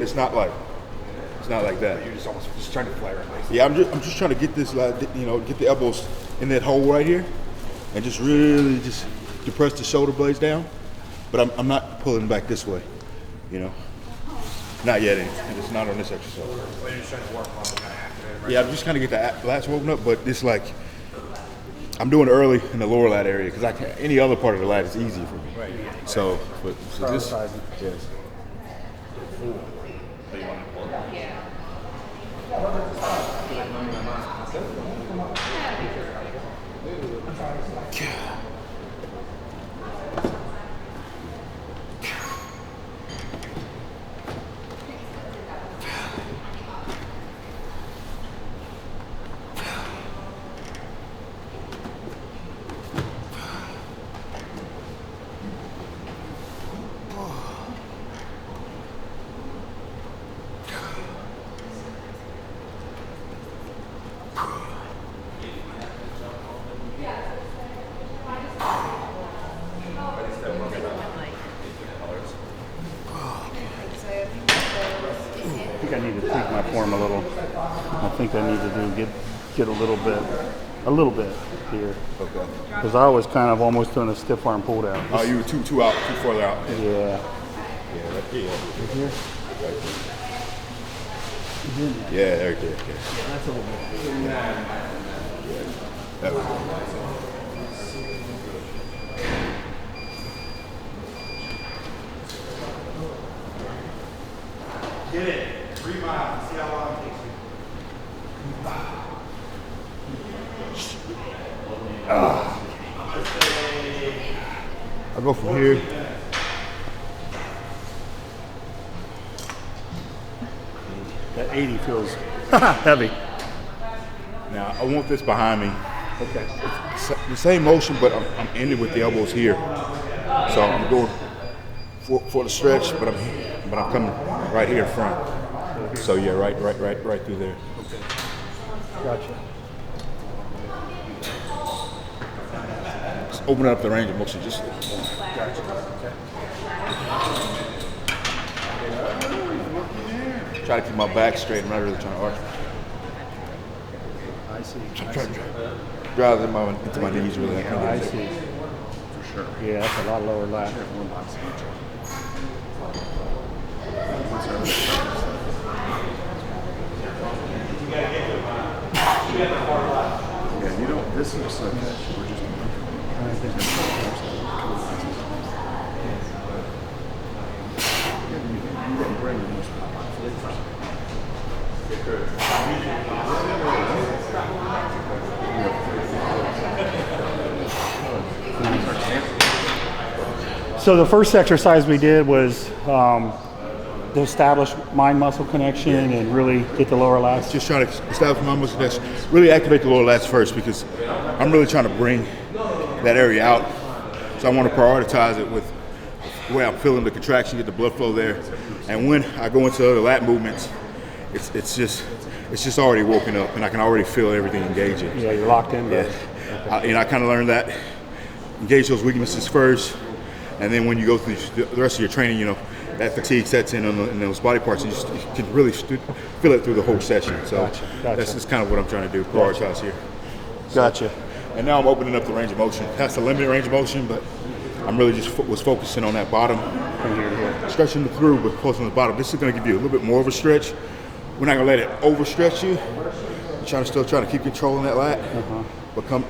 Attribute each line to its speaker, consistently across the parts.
Speaker 1: it's not like that.
Speaker 2: You're just almost just trying to flare it. Basically.
Speaker 1: Yeah, I'm just trying to get this, get the elbows in that hole right here, and just really just depress the shoulder blades down. But I'm not pulling back this way, Not yet. It's not on this exercise.
Speaker 2: Well, you're just trying to work on the kind of activate, right?
Speaker 1: Yeah, I'm just trying to get the lats woken up, but it's like I'm doing it early in the lower lat area because any other part of the lat is easy for me.
Speaker 2: Right. Yeah.
Speaker 1: So this, yes.
Speaker 2: So you want to pull it? Yeah.
Speaker 3: I think I need to tweak my form a little. I think I need to get a little bit here.
Speaker 1: Okay.
Speaker 3: Because I was kind of almost doing a stiff arm pull down.
Speaker 1: Oh, you were too further out.
Speaker 3: Yeah.
Speaker 1: Yeah, right here.
Speaker 3: Right here?
Speaker 1: Yeah, right there. Yeah.
Speaker 3: Yeah, that's a little bit.
Speaker 1: Yeah, that was
Speaker 2: Get it. 3 miles. See how long it takes you.
Speaker 1: I'll go from here.
Speaker 3: That 80 feels heavy.
Speaker 1: Now, I want this behind me.
Speaker 3: Okay.
Speaker 1: It's the same motion, but I'm ending with the elbows here. So I'm going for the stretch, but I'm coming right here in front. So yeah, right through there.
Speaker 3: Okay. Gotcha.
Speaker 1: Just open up the range of motion. Just
Speaker 3: Gotcha. Okay.
Speaker 1: try to keep my back straight. I'm not really trying to arch.
Speaker 3: I see.
Speaker 1: Try to drive into my knees really.
Speaker 3: I see.
Speaker 2: For sure.
Speaker 3: Yeah, that's a lot lower lat.
Speaker 2: Yeah, you don't. This looks like we're just. You didn't bring the most.
Speaker 3: So the first exercise we did was to establish mind-muscle connection and really get the lower lats.
Speaker 1: Just trying to establish my muscle connection. Really activate the lower lats first because I'm really trying to bring that area out. So I want to prioritize it with where I'm feeling the contraction, get the blood flow there. And when I go into other lat movements, it's just already woken up, and I can already feel everything engaging.
Speaker 3: Yeah, you're locked in.
Speaker 1: Yeah. I kind of learned that engage those weaknesses first, and then when you go through the rest of your training, that fatigue sets in on those body parts, and you can really feel it through the whole session. So
Speaker 3: Gotcha.
Speaker 1: that's just kind of what I'm trying to do, prioritize here.
Speaker 3: Gotcha.
Speaker 1: And now I'm opening up the range of motion. That's a limited range of motion, but I'm really just was focusing on that bottom,
Speaker 3: From here to here.
Speaker 1: stretching through, but close on the bottom. This is going to give you a little bit more of a stretch. We're not going to let it overstretch you. You're still trying to keep controlling that lat, but come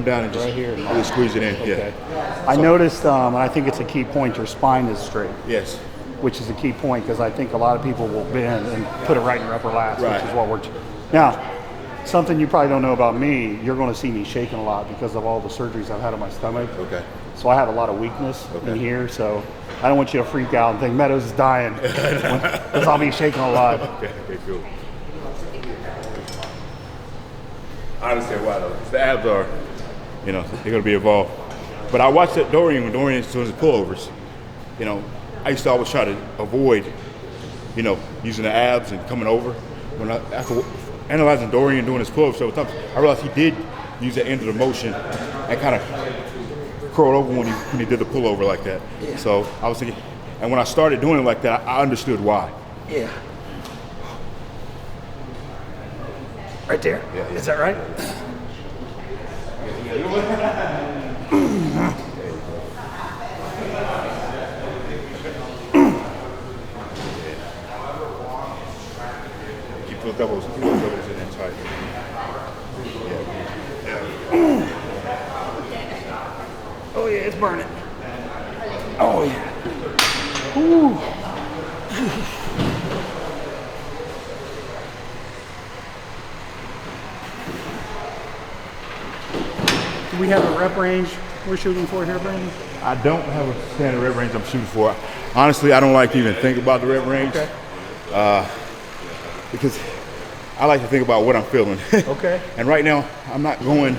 Speaker 1: down and just
Speaker 3: Right here.
Speaker 1: really squeeze it in.
Speaker 3: Okay.
Speaker 1: Yeah.
Speaker 3: I noticed, and I think it's a key point, your spine is straight,
Speaker 1: Yes.
Speaker 3: which is a key point because I think a lot of people will bend and put it right in your upper lats,
Speaker 1: Right.
Speaker 3: which is what we're. Now, something you probably don't know about me, you're going to see me shaking a lot because of all the surgeries I've had on my stomach.
Speaker 1: Okay.
Speaker 3: So I have a lot of weakness in here, so I don't want you to freak out and think Meadows is dying because I'll be shaking a lot.
Speaker 1: Okay, cool. I understand why though. 'Cause the abs are, they're going to be involved. But I watched that Dorian when Dorian was doing his pullovers. I used to always try to avoid, using the abs and coming over. After analyzing Dorian doing his pullovers several times, I realized he did use the end of the motion and kind of curled over when he did the pullover like that. Yeah. So I was thinking, and when I started doing it like that, I understood why.
Speaker 3: Yeah. Right there.
Speaker 1: Yeah, yeah.
Speaker 3: Is that right?
Speaker 1: Keep those doubles in there tight.
Speaker 3: Oh yeah, it's burning. Oh yeah. Ooh. Do we have a rep range we're shooting for here, Brandon?
Speaker 1: I don't have a standard rep range I'm shooting for. Honestly, I don't like to even think about the rep range.
Speaker 3: Okay.
Speaker 1: Because I like to think about what I'm feeling.
Speaker 3: Okay.
Speaker 1: And right now, I'm not going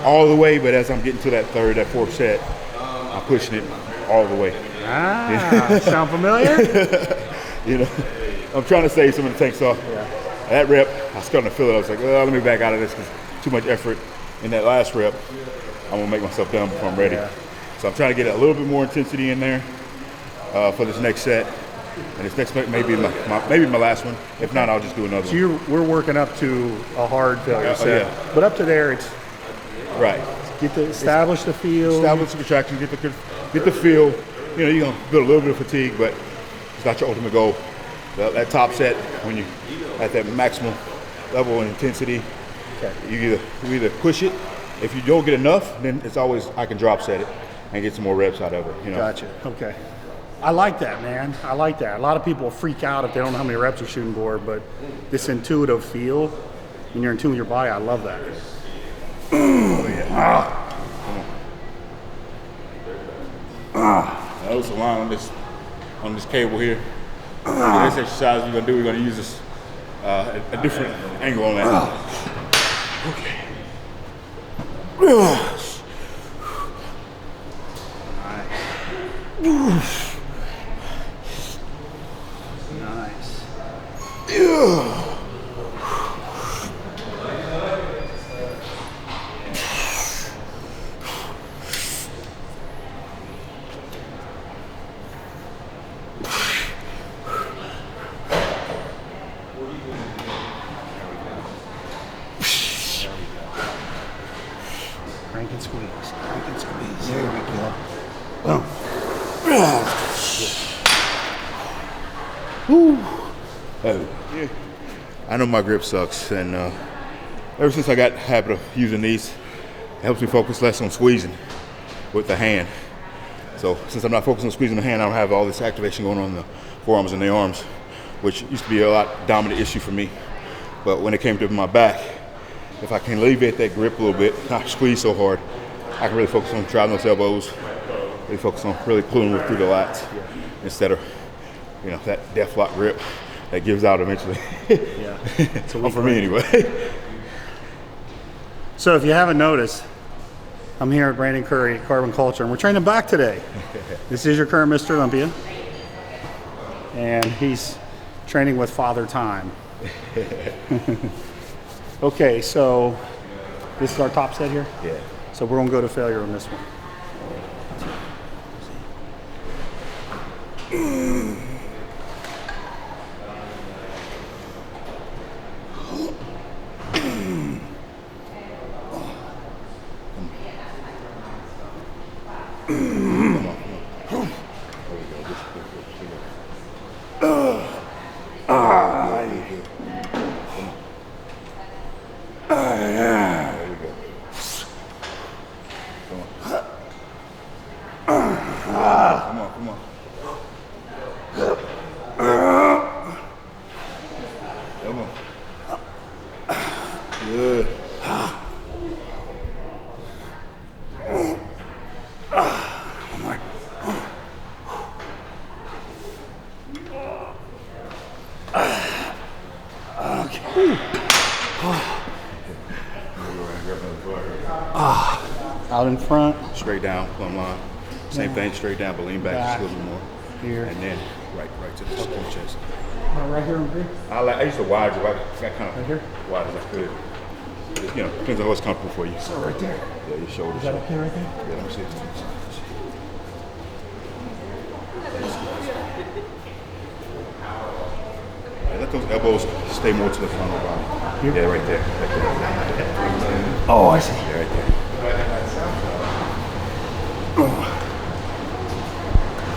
Speaker 1: all the way, but as I'm getting to that third, that fourth set, I'm pushing it all the way.
Speaker 3: Ah, sound familiar?
Speaker 1: You know, I'm trying to save some of the tanks off.
Speaker 3: Yeah.
Speaker 1: That rep, I was starting to feel it. I was like, oh, let me back out of this because too much effort in that last rep. I'm gonna make myself done before I'm ready.
Speaker 3: Yeah.
Speaker 1: So I'm trying to get a little bit more intensity in there for this next set. And this next set may be my last one. If not, I'll just do another
Speaker 3: So
Speaker 1: one.
Speaker 3: we're working up to a hard failure set.
Speaker 1: Yeah.
Speaker 3: But up to there, it's
Speaker 1: Right.
Speaker 3: establish the field.
Speaker 1: Establish the contraction, get the feel. You know, you're gonna build a little bit of fatigue, but it's not your ultimate goal. That top set, when you at that maximum level of intensity,
Speaker 3: Okay.
Speaker 1: you either push it. If you don't get enough, then it's always I can drop set it and get some more reps out of it. You know.
Speaker 3: Gotcha. Okay. I like that, man. I like that. A lot of people freak out if they don't know how many reps they're shooting for, but this intuitive feel, when you're in tune with your body, I love that.
Speaker 1: Oh, yeah. That was the line on this cable here. The next exercise we're gonna do, we're gonna use this a different angle on that. Okay.
Speaker 3: Nice. Crank and squeeze. Crank and squeeze. There we go. Boom.
Speaker 1: Yeah. I know my grip sucks, and ever since I got the habit of using these, it helps me focus less on squeezing with the hand. So since I'm not focusing on squeezing the hand, I don't have all this activation going on in the forearms and the arms, which used to be a lot dominant issue for me. But when it came to my back, if I can alleviate that grip a little bit, not squeeze so hard, I can really focus on driving those elbows, really focus on really pulling through the lats instead of, you know, that death lock grip that gives out eventually.
Speaker 3: Yeah.
Speaker 1: Well, for me anyway.
Speaker 3: So if you haven't noticed, I'm here at Brandon Curry, Carbon Culture, and we're training back today. This is your current Mr. Olympia. And he's training with Father Time. Okay, so this is our top set here?
Speaker 1: Yeah.
Speaker 3: So we're gonna go to failure on this one.
Speaker 1: Come on, come on. Come on. Good.
Speaker 3: Out in front,
Speaker 1: Straight down, plumb line. Same thing, straight down, but lean back just a little bit more.
Speaker 3: here.
Speaker 1: And then right to the chest.
Speaker 3: Right here on green?
Speaker 1: I used to wide grip. I got kind
Speaker 3: Right
Speaker 1: of
Speaker 3: here?
Speaker 1: wide as I could. You know, depends on what's comfortable for you.
Speaker 3: So right there.
Speaker 1: Yeah, your shoulders.
Speaker 3: Is that okay right there?
Speaker 1: Yeah, let me see. those elbows stay more to the front of the body.
Speaker 3: Here?
Speaker 1: Yeah, right there.
Speaker 3: Oh, I see.
Speaker 1: Yeah, right there.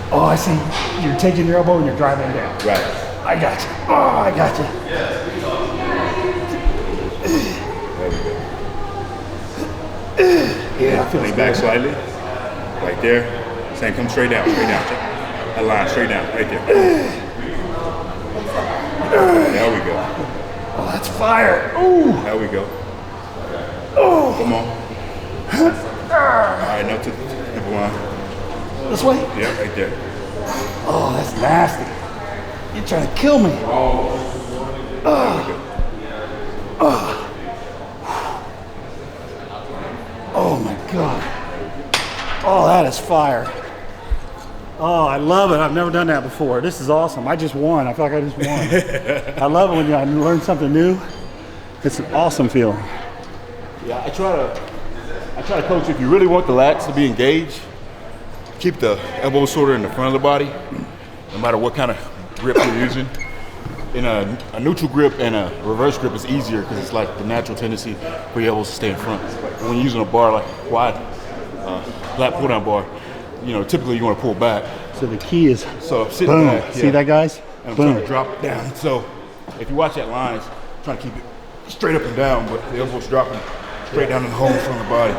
Speaker 3: Oh, I see. You're taking your elbow and you're driving down.
Speaker 1: Right.
Speaker 3: I got you. Oh, I got you. Yeah, I feel
Speaker 1: Lean back slightly. Right there. Same, come straight down, straight down. That line, straight down, right there. There we go.
Speaker 3: Oh, that's fire. Ooh.
Speaker 1: There we go.
Speaker 3: Oh.
Speaker 1: Come on. All right, now to the nipple line.
Speaker 3: This way?
Speaker 1: Yeah, right there.
Speaker 3: Oh, that's nasty. You're trying to kill me. Oh my God. Oh, that is fire. Oh, I love it. I've never done that before. This is awesome. I just won. I feel like I just won. I love it when you learn something new. It's an awesome feeling.
Speaker 1: Yeah, I try to coach, if you really want the lats to be engaged, keep the elbows sort of in the front of the body, no matter what kind of grip you're using. In a neutral grip and a reverse grip is easier because it's like the natural tendency for your elbows to stay in front. When you're using a bar like a quad, lat pull down bar, typically you want to pull back.
Speaker 3: So the key is
Speaker 1: So I'm sitting
Speaker 3: boom.
Speaker 1: back.
Speaker 3: See that, guys?
Speaker 1: And I'm
Speaker 3: Boom.
Speaker 1: trying to drop it down. So if you watch that line, I'm trying to keep it straight up and down, but the elbows dropping straight down in the hole in front of the body.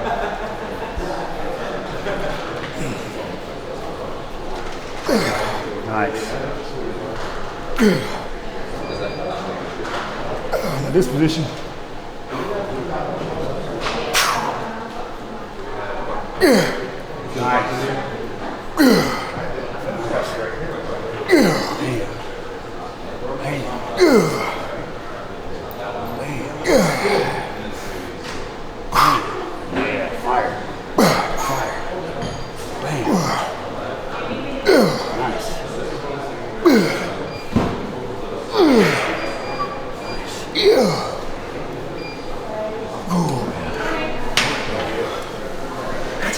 Speaker 3: Nice.
Speaker 1: In this position,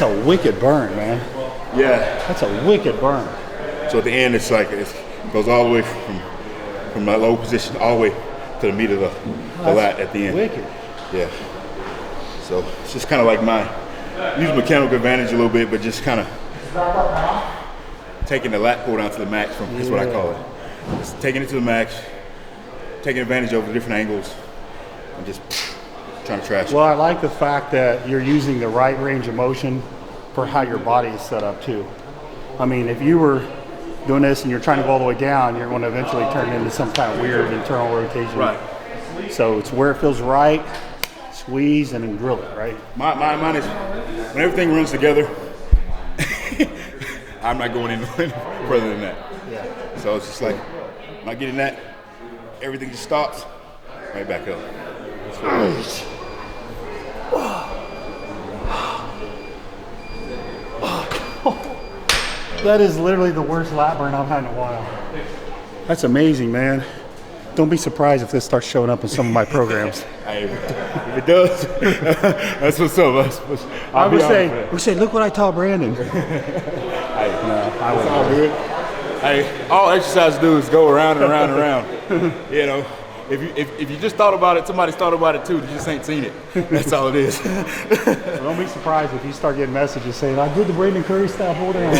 Speaker 3: That's a wicked burn, man.
Speaker 1: yeah.
Speaker 3: That's a wicked burn.
Speaker 1: So at the end, it's like it goes all the way from my low position all the way to the meat of the lat at the end.
Speaker 3: Wicked.
Speaker 1: Yeah. So it's just kind of like use mechanical advantage a little bit, but just kind of taking the lat pull down to the max. That's what I call it. Just taking it to the max, taking advantage of the different angles, and just trying to trash
Speaker 3: Well, I like the fact that you're using the right range of motion for how your body is set up too. I mean, if you were doing this and you're trying to go all the way down, you're going to eventually turn it into some kind of weird internal rotation.
Speaker 1: Right.
Speaker 3: So it's where it feels right, squeeze and then drill it, right?
Speaker 1: Mine is when everything runs together. I'm not going any further than that.
Speaker 3: Yeah.
Speaker 1: So it's just like, am I getting that? Everything just stops, right back up.
Speaker 3: That is literally the worst lat burn I've had in a while. That's amazing, man. Don't be surprised if this starts showing up in some of my programs.
Speaker 1: Hey, if it does, that's what's up.
Speaker 3: I would say, look what I taught Brandon.
Speaker 1: I was all good. Hey, all exercise do is go around and around and around. If you just thought about it, somebody's thought about it too. You just ain't seen it. That's all it is.
Speaker 3: Don't be surprised if you start getting messages saying, I did the Brandon Curry style, hold on.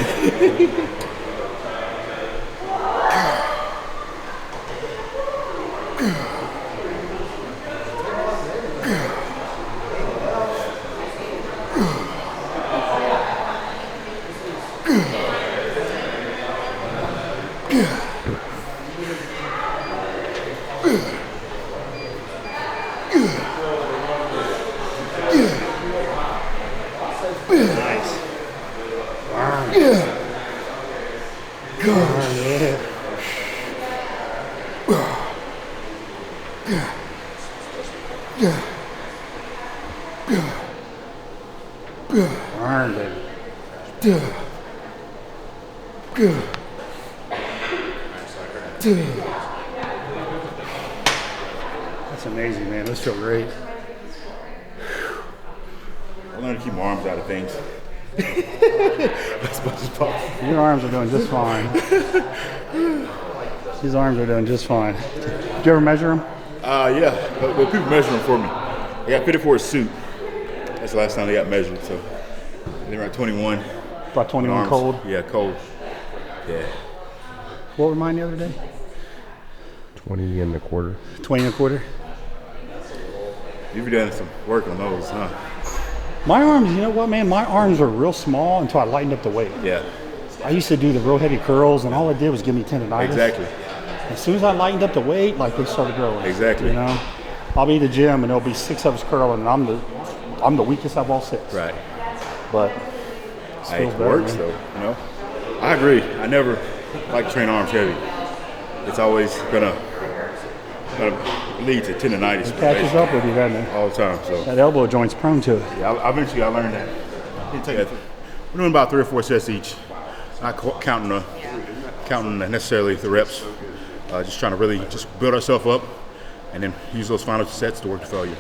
Speaker 3: Burn, baby. That's amazing, man. This feels great.
Speaker 1: I learned to keep my arms out of things. As much as possible.
Speaker 3: Your arms are doing just fine. His arms are doing just fine. Did you ever measure them?
Speaker 1: Yeah. Well, people measure them for me. I got fitted for a suit. That's the last time they got measured. So they're around 21.
Speaker 3: About 21
Speaker 1: arms.
Speaker 3: cold.
Speaker 1: Yeah, cold. Yeah.
Speaker 3: What were mine the other day?
Speaker 4: 20 and a quarter.
Speaker 3: 20 and a quarter.
Speaker 1: You've been doing some work on those, huh?
Speaker 3: My arms, you know what, man? My arms were real small until I lightened up the weight.
Speaker 1: Yeah.
Speaker 3: I used to do the real heavy curls, and all it did was give me tendonitis.
Speaker 1: Exactly.
Speaker 3: As soon as I lightened up the weight, like they started growing.
Speaker 1: Exactly.
Speaker 3: You know, I'll be in the gym, and there'll be 6 of us curling, and I'm the weakest of all 6.
Speaker 1: Right.
Speaker 3: But it
Speaker 1: Hey,
Speaker 3: feels
Speaker 1: it
Speaker 3: better,
Speaker 1: works
Speaker 3: man.
Speaker 1: though, you know. I agree. I never like to train arms heavy. It's always gonna lead to tendonitis.
Speaker 3: It catches up with you, doesn't it?
Speaker 1: all the time. So
Speaker 3: That elbow joint's prone to it.
Speaker 1: yeah, eventually I learned that. We're doing about 3 or 4 sets each. Not counting necessarily the reps. Just trying to really just build ourselves up, and then use those final sets to work to failure.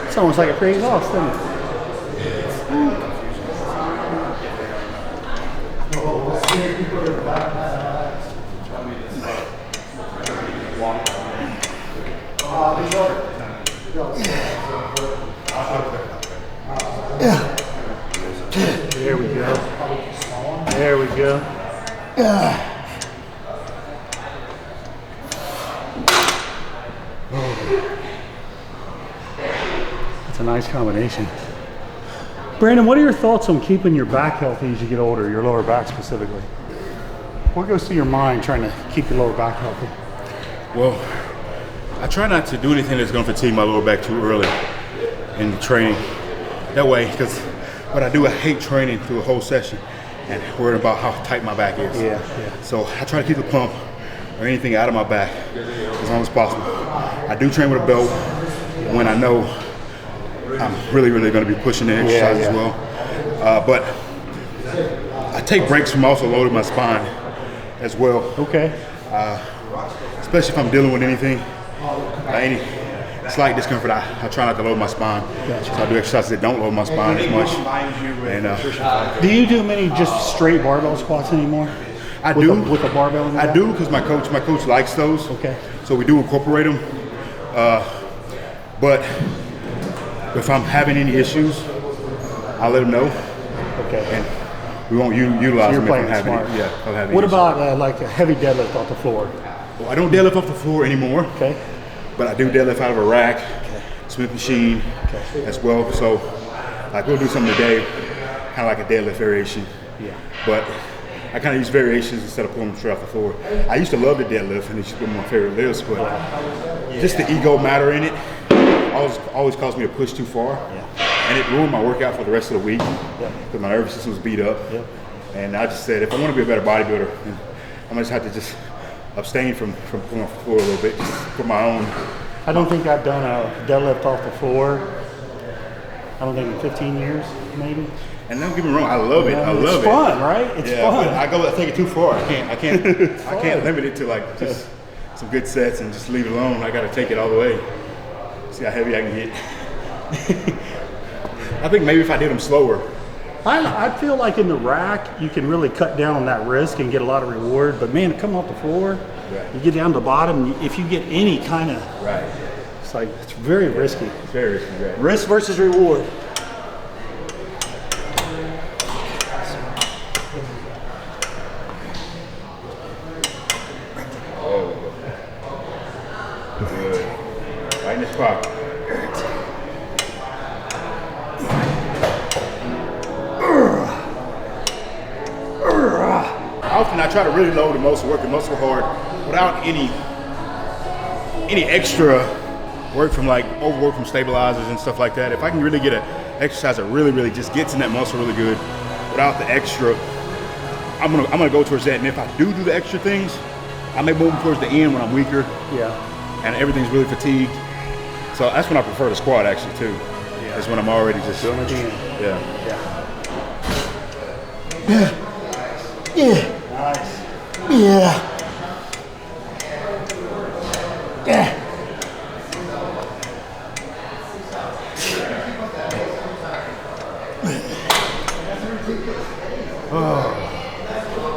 Speaker 3: It's almost like a pre-exhaust, isn't it? There we go. There we go. It's a nice combination. Brandon, what are your thoughts on keeping your back healthy as you get older, your lower back specifically? What goes through your mind trying to keep your lower back healthy?
Speaker 1: Well, I try not to do anything that's going to fatigue my lower back too early in the training. That way, because what I do, I hate training through a whole session and worried about how tight my back is.
Speaker 3: Yeah.
Speaker 1: So I try to keep the pump or anything out of my back as long as possible. I do train with a belt when I know I'm really going to be pushing the exercise as well. But I take breaks from also loading my spine as well.
Speaker 3: Okay.
Speaker 1: Especially if I'm dealing with anything, any slight discomfort, I try not to load my spine.
Speaker 3: Gotcha.
Speaker 1: So I do exercises that don't load my spine as much. And
Speaker 3: Do you do many just straight barbell squats anymore?
Speaker 1: I
Speaker 3: With
Speaker 1: do.
Speaker 3: with a barbell in the
Speaker 1: I
Speaker 3: back?
Speaker 1: do because my coach likes those.
Speaker 3: Okay.
Speaker 1: So we do incorporate them. But if I'm having any issues, I'll let them know,
Speaker 3: Okay.
Speaker 1: and we won't utilize
Speaker 3: You're
Speaker 1: them if I'm
Speaker 3: playing
Speaker 1: having
Speaker 3: smart.
Speaker 1: it. Yeah, if I'm having
Speaker 3: What
Speaker 1: issues.
Speaker 3: about like a heavy deadlift off the floor?
Speaker 1: Well, I don't deadlift off the floor anymore.
Speaker 3: Okay.
Speaker 1: But I do deadlift out of a rack, Smith machine as well. So like we'll do something today, kind of like a deadlift variation.
Speaker 3: Yeah.
Speaker 1: But I kind of use variations instead of pulling them straight off the floor. I used to love the deadlift, and it's one of my favorite lifts, but just the ego matter in it always caused me to push too far. And it ruined my workout for the rest of the week because my nervous system was beat up. And I just said, if I want to be a better bodybuilder, then I'm going to have to just abstain from pulling off the floor a little bit, just for my own.
Speaker 3: I don't think I've done a deadlift off the floor. I don't think in 15 years, maybe.
Speaker 1: And don't get me wrong, I love it. I love
Speaker 3: it's
Speaker 1: it.
Speaker 3: fun, right? It's fun.
Speaker 1: But I take it too far. I can't limit it to like just some good sets and just leave it alone. I got to take it all the way. See how heavy I can get. I think maybe if I did them slower.
Speaker 3: I feel like in the rack, you can really cut down on that risk and get a lot of reward. But man, come off the floor, you get down to the bottom, if you get any kind of, it's like, it's very risky.
Speaker 1: It's very risky, right?
Speaker 3: Risk versus reward.
Speaker 1: Good. Right in this pocket. Often I try to really load the muscle, work the muscle hard without any extra work from like overwork from stabilizers and stuff like that. If I can really get an exercise that really just gets in that muscle really good without the extra, I'm gonna go towards that. And if I do the extra things, I may move them towards the end when I'm weaker
Speaker 3: Yeah.
Speaker 1: and everything's really fatigued. So that's when I prefer the squat actually too. It's when I'm already just
Speaker 3: Doing it again.
Speaker 1: yeah.
Speaker 3: Nice. Yeah. Yeah.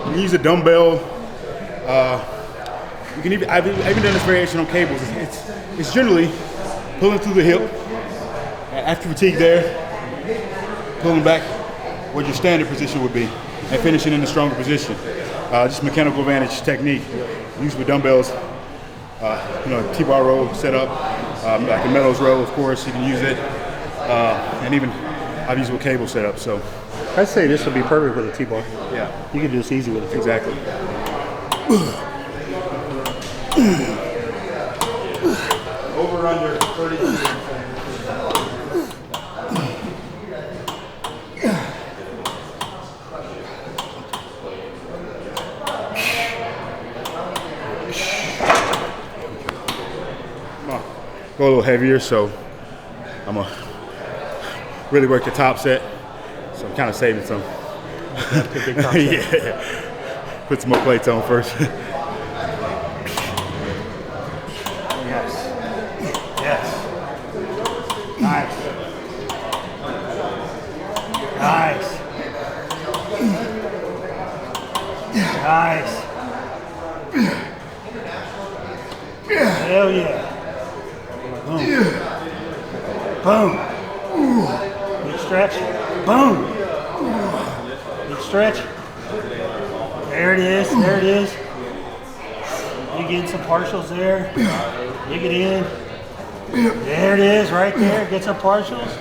Speaker 1: You can use a dumbbell. You can even I've even done this variation on cables. It's generally pulling through the hip. After fatigue there, pulling back what your standard position would be, and finishing in the stronger position. Just mechanical advantage technique. Used with dumbbells. T-bar row set up, like a Meadows row, of course. You can use it, and even I've used it with cable set up. So
Speaker 3: I'd say this would be perfect with a T-bar.
Speaker 1: yeah,
Speaker 3: You can do this easy with a T-bar.
Speaker 1: exactly. Over under 30. Go a little heavier, so I'm gonna really work the top set. So I'm kind of saving some. Yeah. Put some more plates on first.
Speaker 3: Yes. Yes. Nice. Nice. Nice. Hell yeah. Boom. Boom. Big stretch. Boom. Big stretch. There it is. There it is. You get some partials there. Dig it in. There it is, right there. Get some partials.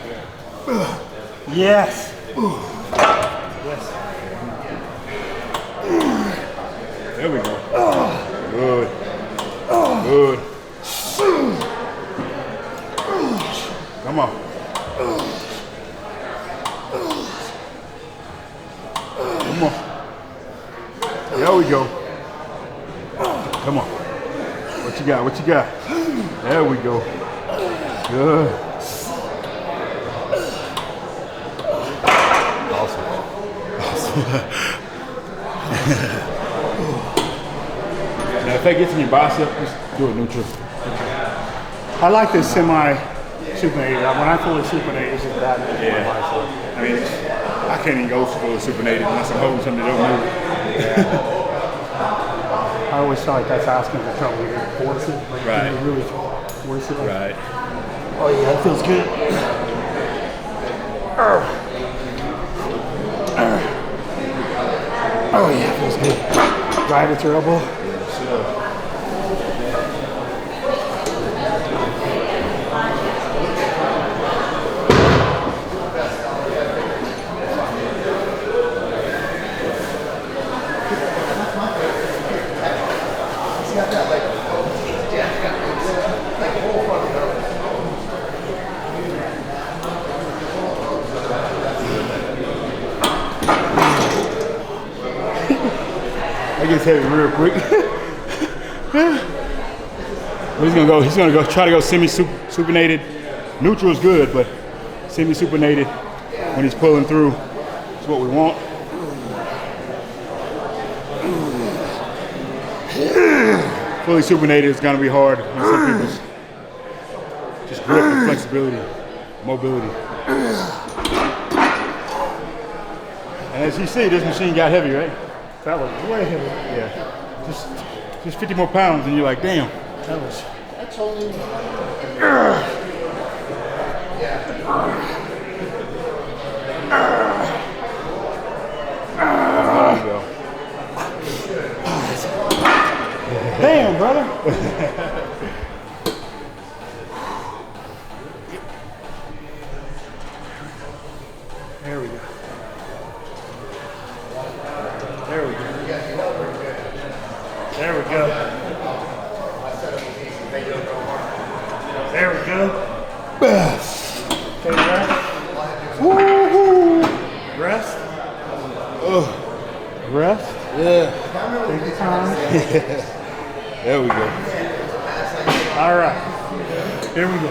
Speaker 3: Yes. Yes.
Speaker 1: There we go. Good. Good. Come on. Come on. There we go. Come on. What you got? What you got? There we go. Good. Awesome. Awesome. Now, if that gets in your bicep, just do it neutral.
Speaker 3: I like this semi-supinated. When I fully supinate, it's just bad.
Speaker 1: Yeah. I mean, I can't even go fully supinated unless I'm holding something that don't move.
Speaker 3: I always feel like that's asking for trouble. You force it. Like,
Speaker 1: Right.
Speaker 3: You really force it. Like,
Speaker 1: Right.
Speaker 3: oh yeah, that feels good. Oh yeah, it feels good. Drive at your elbow.
Speaker 1: That gets heavy real quick. He's gonna go try to go semi-supinated. Neutral is good, but semi-supinated when he's pulling through is what we want. Fully supinated is gonna be hard on some people's just grip and flexibility, mobility. And as you see, this machine got heavy, right?
Speaker 3: That was way heavy.
Speaker 1: Yeah. Just 50 more pounds and you're like, damn.
Speaker 3: That was.
Speaker 1: There you go.
Speaker 3: Damn, brother. There we go. There we go. There we go. There we go. Okay, rest. Woo-hoo. Rest. Rest.
Speaker 1: Yeah.
Speaker 3: Take your time.
Speaker 1: There we go.
Speaker 3: All right. Here we go.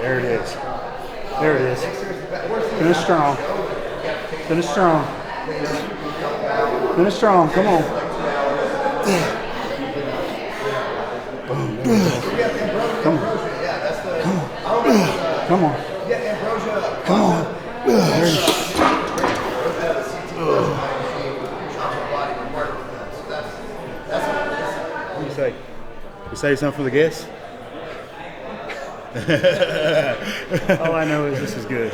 Speaker 3: There it is. There it is. Finish strong. Finish strong. Finish strong. Come on. Boom. Come on. Come on. Come on. There it is.
Speaker 1: What do you say? You say something for the guests?
Speaker 3: All I know is this is good.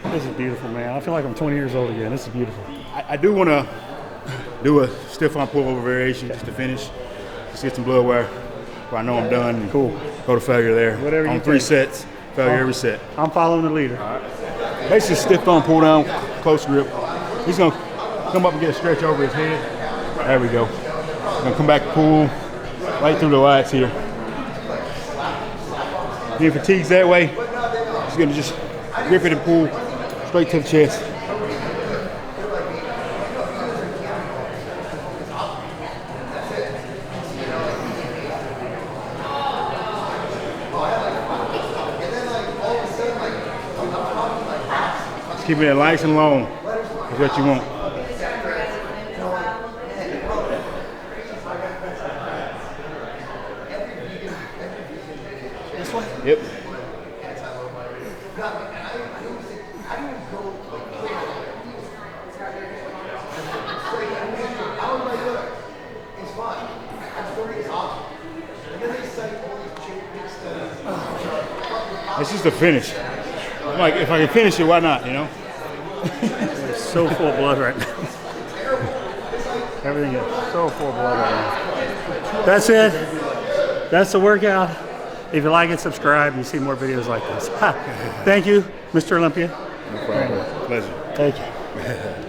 Speaker 3: This is beautiful, man. I feel like I'm 20 years old again. This is beautiful.
Speaker 1: I do want to do a stiff arm pullover variation just to finish. Just get some blood where I know I'm done. And
Speaker 3: Cool.
Speaker 1: Go to failure there.
Speaker 3: Whatever you
Speaker 1: on 3
Speaker 3: think.
Speaker 1: sets, failure every set.
Speaker 3: I'm following the leader.
Speaker 1: Basically, stiff arm pull down, close grip. He's going to come up and get a stretch over his head. There we go. Going to come back, pull right through the lats here. If he fatigues that way, he's going to just grip it and pull straight to the chest. Just keeping it nice and long is what you want. Yep. It's just a finish. I'm like, if I can finish it, why not, you know?
Speaker 3: It's so full of blood right now. Everything is so full of blood right now. That's it. That's the workout. If you like it, subscribe. You see more videos like this. Thank you, Mr. Olympia.
Speaker 1: No problem. Pleasure.
Speaker 3: Thank you.